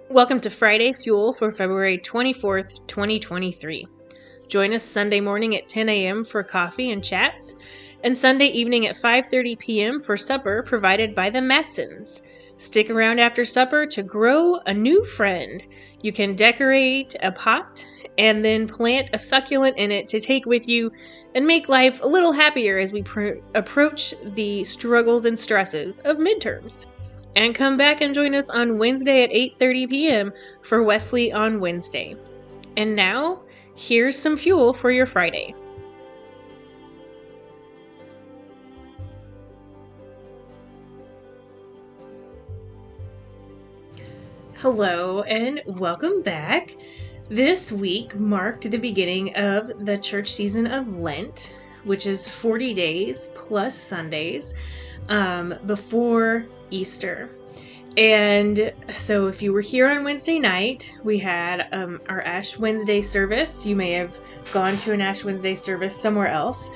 Welcome to Friday Fuel for February 24th, 2023. Join us Sunday morning at 10 a.m. for coffee and chats, and Sunday evening at 5:30 p.m. for supper provided by the Matsons. Stick around after supper to grow a new friend. You can decorate a pot and then plant a succulent in it to take with you and make life a little happier as we approach the struggles and stresses of midterms. And come back and join us on Wednesday at 8:30 p.m. for Wesley on Wednesday. And now, here's some fuel for your Friday. Hello and welcome back. This week marked the beginning of the church season of Lent, which is 40 days plus Sundays before Easter. And so if you were here on Wednesday night, we had our Ash Wednesday service. You may have gone to an Ash Wednesday service somewhere else.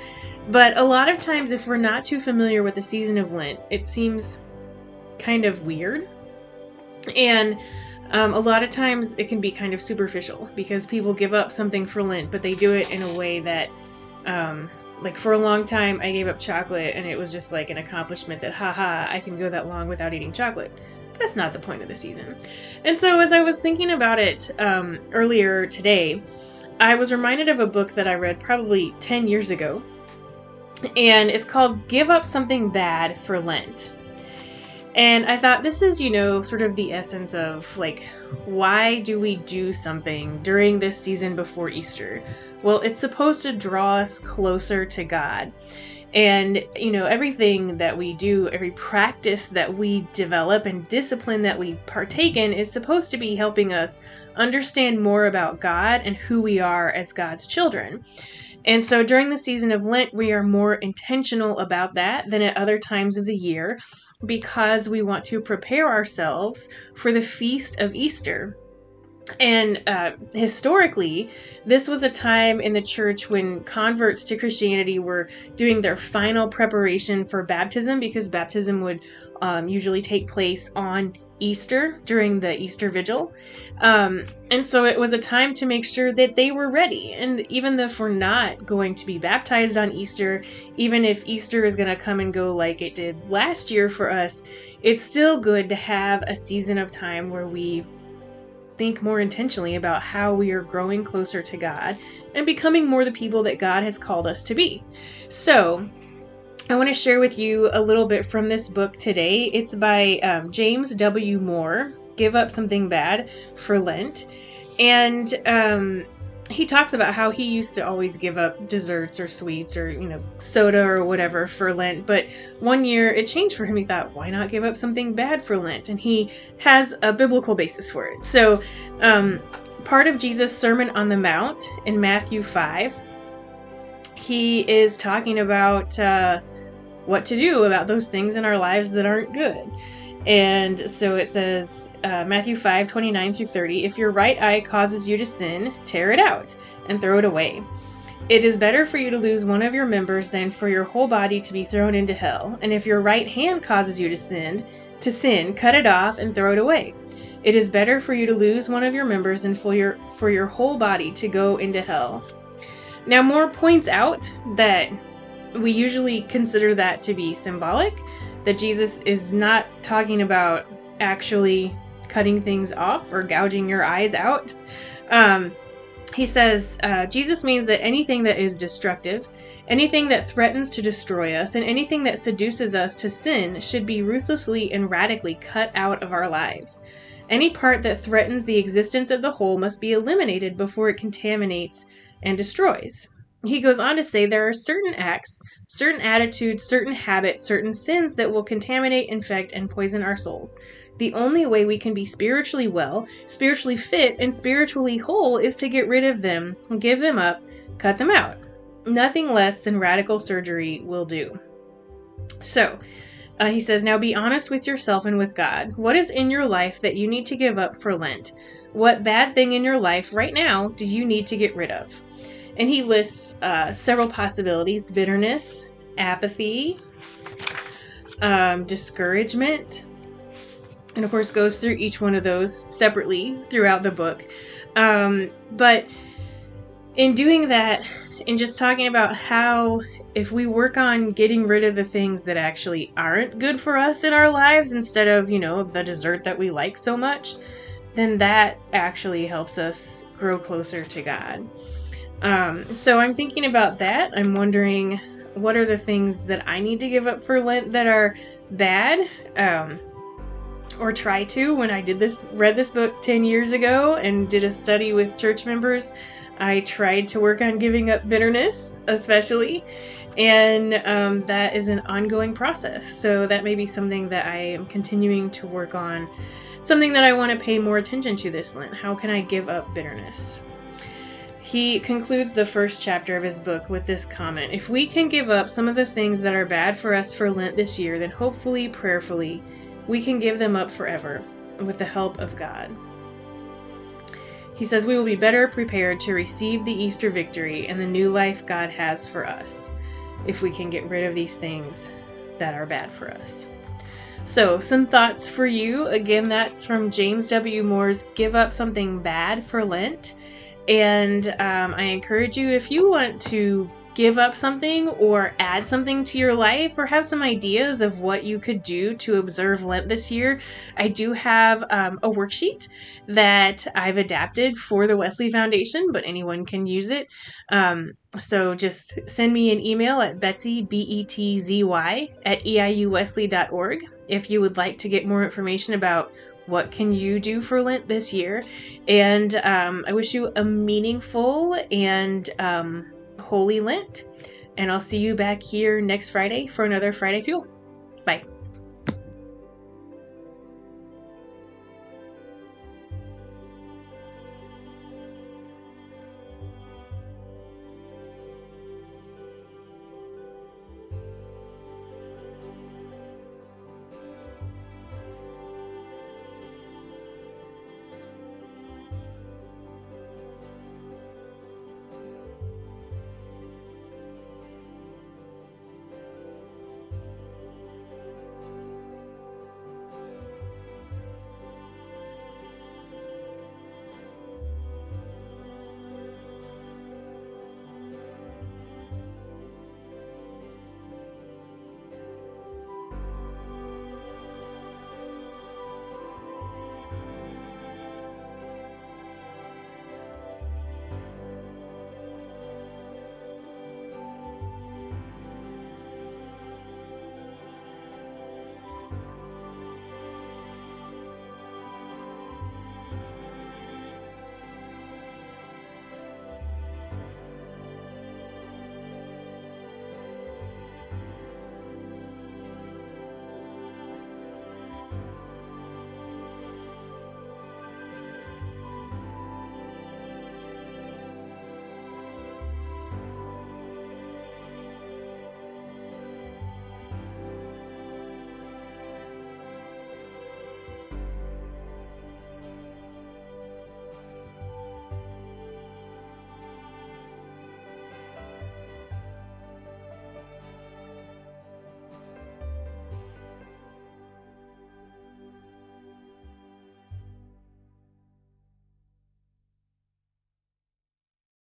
But a lot of times, if we're not too familiar with the season of Lent, it seems kind of weird. And a lot of times it can be kind of superficial because people give up something for Lent, but they do it in a way that like for a long time, I gave up chocolate and it was just like an accomplishment that, haha, I can go that long without eating chocolate. That's not the point of the season. And so as I was thinking about it earlier today, I was reminded of a book that I read probably 10 years ago. And it's called Give Up Something Bad for Lent. And I thought this is, sort of the essence of like, why do we do something during this season before Easter? Well, it's supposed to draw us closer to God. And, everything that we do, every practice that we develop and discipline that we partake in is supposed to be helping us understand more about God and who we are as God's children. And so during the season of Lent, we are more intentional about that than at other times of the year because we want to prepare ourselves for the feast of Easter. And historically, this was a time in the church when converts to Christianity were doing their final preparation for baptism, because baptism would usually take place on Easter during the Easter Vigil. And so it was a time to make sure that they were ready. And even if we're not going to be baptized on Easter, even if Easter is going to come and go like it did last year for us, it's still good to have a season of time where we think more intentionally about how we are growing closer to God and becoming more the people that God has called us to be. So I want to share with you a little bit from this book today. It's by James W. Moore, Give Up Something Bad for Lent. And he talks about how he used to always give up desserts or sweets or, soda or whatever for Lent. But one year it changed for him. He thought, why not give up something bad for Lent? And he has a biblical basis for it. So part of Jesus' Sermon on the Mount in Matthew 5, he is talking about what to do about those things in our lives that aren't good. And so it says, Matthew 5:29-30, if your right eye causes you to sin, tear it out and throw it away. It is better for you to lose one of your members than for your whole body to be thrown into hell. And if your right hand causes you to sin, cut it off and throw it away. It is better for you to lose one of your members than for your whole body to go into hell. Now, Moore points out that we usually consider that to be symbolic, that Jesus is not talking about actually cutting things off or gouging your eyes out. He says, Jesus means that anything that is destructive, anything that threatens to destroy us, and anything that seduces us to sin should be ruthlessly and radically cut out of our lives. Any part that threatens the existence of the whole must be eliminated before it contaminates and destroys. He goes on to say there are certain acts, certain attitudes, certain habits, certain sins that will contaminate, infect, and poison our souls. The only way we can be spiritually well, spiritually fit, and spiritually whole is to get rid of them, give them up, cut them out. Nothing less than radical surgery will do. So, he says, now be honest with yourself and with God. What is in your life that you need to give up for Lent? What bad thing in your life right now do you need to get rid of? And he lists several possibilities: bitterness, apathy, discouragement, and of course goes through each one of those separately throughout the book. But in doing that, and just talking about how if we work on getting rid of the things that actually aren't good for us in our lives instead of, the dessert that we like so much, then that actually helps us grow closer to God. So I'm thinking about that. I'm wondering, what are the things that I need to give up for Lent that are bad? Or try to. When I read this book 10 years ago and did a study with church members, I tried to work on giving up bitterness, especially, and that is an ongoing process. So that may be something that I am continuing to work on, something that I want to pay more attention to this Lent. How can I give up bitterness? He concludes the first chapter of his book with this comment: if we can give up some of the things that are bad for us for Lent this year, then hopefully, prayerfully, we can give them up forever with the help of God. He says we will be better prepared to receive the Easter victory and the new life God has for us if we can get rid of these things that are bad for us. So, some thoughts for you. Again, that's from James W. Moore's Give Up Something Bad for Lent. And I encourage you, if you want to give up something or add something to your life or have some ideas of what you could do to observe Lent this year, I do have a worksheet that I've adapted for the Wesley Foundation, but anyone can use it. So just send me an email at Betsy, BETZY, at eiuwesley.org if you would like to get more information about what can you do for Lent this year. And I wish you a meaningful and Holy Lent. And I'll see you back here next Friday for another Friday Fuel. Bye.